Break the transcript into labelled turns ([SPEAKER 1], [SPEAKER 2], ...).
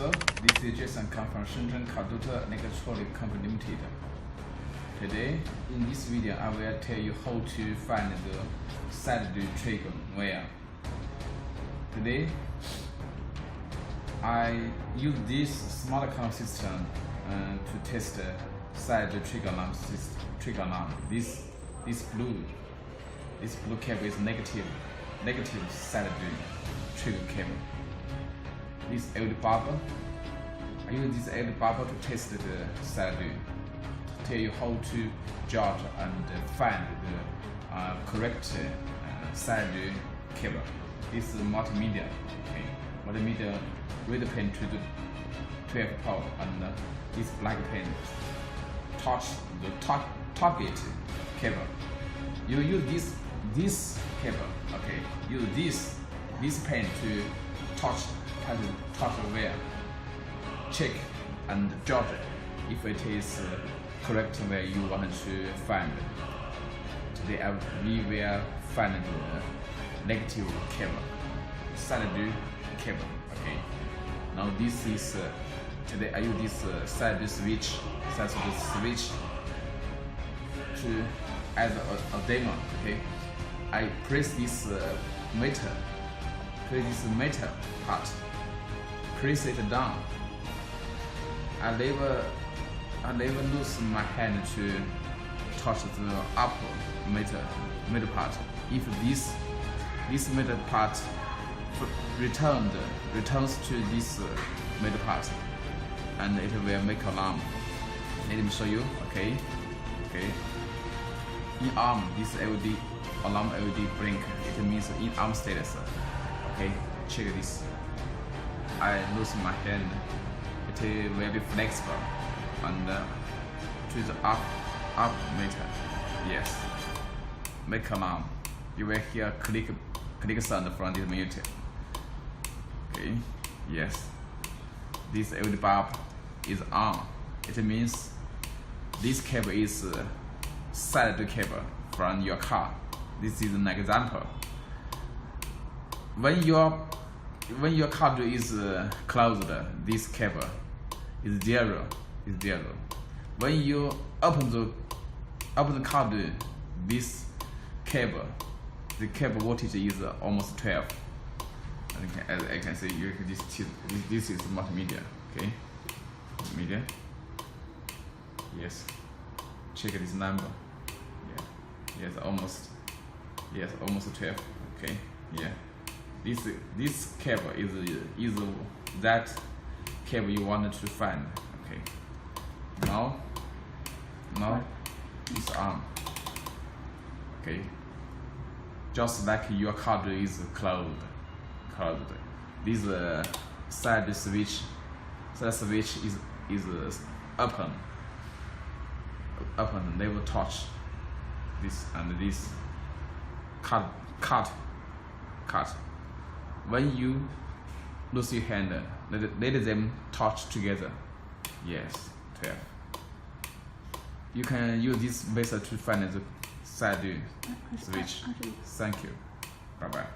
[SPEAKER 1] user. This is Jason come from Shenzhen Cardot Electronic Company Limited. Today, in this video, I will tell you how to find the side trigger wire. Today, I use this smart account system to test side trigger alarm. This blue cable is negative side trigger cable. This LED bulb, I use this LED bulb to test the side, to tell you how to judge and find the correct side cable. This is multimedia. Okay. Multimedia red pen to the 12 power, and this black pen touch the target cable. You use this cable. Okay. Use this pen to touch the wire. Check and judge if it is correct where you want to find. Today we will find the negative cable, side cable. Okay. Now this is today I use this side switch to as a demo. Okay. I press this metal part. Press it down. I never lose my hand to touch the upper metal part. If this metal part returns to this metal part, and it will make alarm. Let me show you. Okay. In arm, this LED alarm LED blink. It means in arm status. Okay. Check this. I lose my hand. It is very flexible and to the up meter. Yes. Make alarm. You will hear click sound from this meter. Okay. Yes. This LED bulb is on. It means this cable is side cable from your car. This is an example. When your car door is closed, this cable is zero. When you open the car door, this cable, the cable voltage is almost 12. As I can see, this is multimedia. Okay, multimedia. Yes. Check this number. Yeah. Yes, almost 12. Okay. Yeah. This cable is that cable you wanted to find. Okay. Now this arm. Okay. Just like your car door is closed. This side switch is open. Never touch this and this. Cut. When you lose your hand, let them touch together. Yes, 12. You can use this method to find the side switch. Thank you. Bye bye.